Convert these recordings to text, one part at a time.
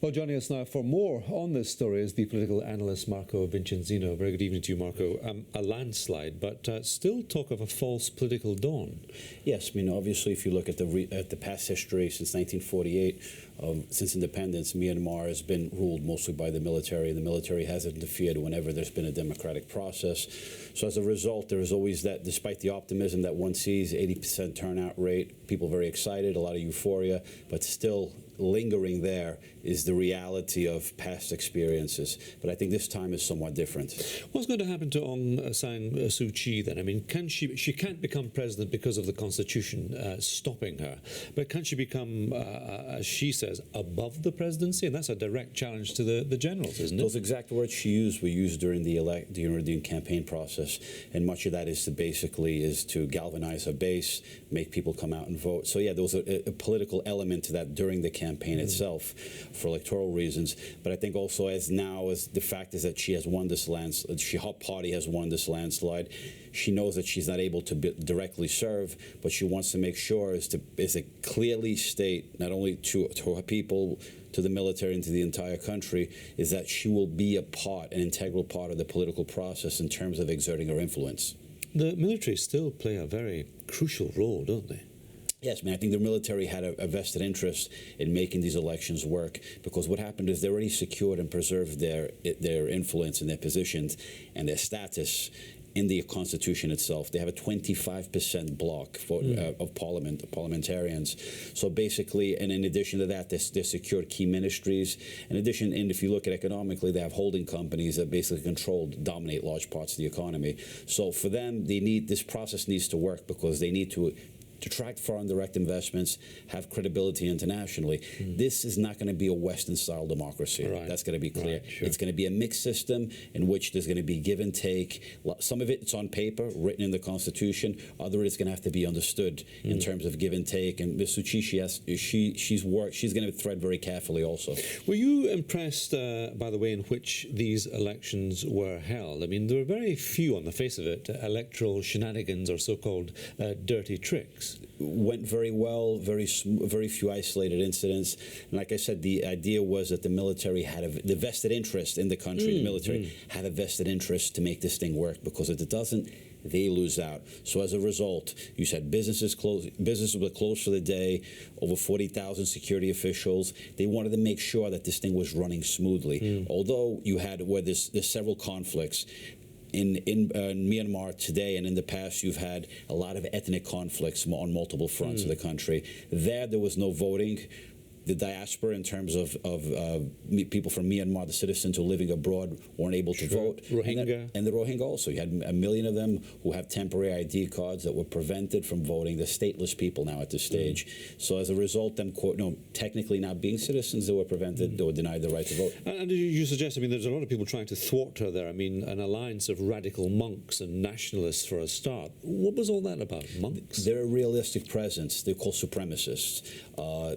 Well, joining us now for more on this story is the political analyst Marco Vicenzino. Very good evening to you, Marco. A landslide, but still talk of a false political dawn. Yes, I mean, obviously, if you look at the past history since 1948, since independence, Myanmar has been ruled mostly by the military. The military has interfered whenever there's been a democratic process. So as a result, there is always that, despite the optimism that one sees, 80% turnout rate, people very excited, a lot of euphoria, but still lingering there is the reality of past experiences. But I think this time is somewhat different. What's going to happen to Aung San Suu Kyi then? I mean, she can't become president because of the constitution stopping her, but can she become, as she says, above the presidency? And that's a direct challenge to the generals, isn't it? Those exact words she used were used during the campaign process, and much of that is to galvanize her base, make people come out and vote. So yeah, there was a political element to that during the campaign itself for electoral reasons. But I think also as the fact is that she has won this landslide, her party has won this landslide. She knows that she's not able to directly serve, but she wants to make sure is to clearly state, not only to her people, to the military, and to the entire country, is that she will be an integral part of the political process in terms of exerting her influence. The military still play a very crucial role, don't they? Yes, I mean, I think the military had a vested interest in making these elections work, because what happened is they already secured and preserved their influence and their positions and their status in the constitution itself. They have a 25% block of parliamentarians. So basically, and in addition to that, they secured key ministries. In addition, and if you look at economically, they have holding companies that basically dominate large parts of the economy. So for them, this process needs to work, because they need to attract foreign direct investments, have credibility internationally. This is not going to be a Western-style democracy. Right. That's going to be clear. Right, sure. It's going to be a mixed system in which there's going to be give and take. Some of it's on paper, written in the Constitution. Other is going to have to be understood in terms of give and take. And Ms. Suu Kyi, she's going to thread very carefully also. Were you impressed by the way in which these elections were held? I mean, there were very few on the face of it electoral shenanigans or so-called dirty tricks. Went very well, very few isolated incidents. And like I said, the idea was that the military had the vested interest in the country. The military had a vested interest to make this thing work, because if it doesn't, they lose out. So as a result, you said businesses were closed for the day, over 40,000 security officials. They wanted to make sure that this thing was running smoothly. Although you had where there's several conflicts. In Myanmar today and in the past, you've had a lot of ethnic conflicts on multiple fronts of the country. There was no voting. The diaspora, in terms of people from Myanmar, the citizens who are living abroad, weren't able to vote. Rohingya. And the Rohingya also. You had 1 million of them who have temporary ID cards that were prevented from voting. They're stateless people now at this stage. So as a result, them technically not being citizens, they were prevented, they were denied the right to vote. And you suggest, I mean, there's a lot of people trying to thwart her there. I mean, an alliance of radical monks and nationalists for a start. What was all that about, monks? They're a realistic presence. They're called supremacists,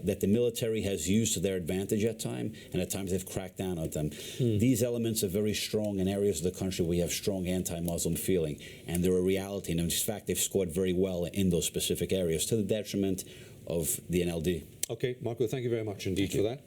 that the military has used to their advantage at times, and at times they've cracked down on them. These elements are very strong in areas of the country where you have strong anti-Muslim feeling, and they're a reality. And in fact, they've scored very well in those specific areas, to the detriment of the NLD. Okay, Marco, thank you very much indeed for that.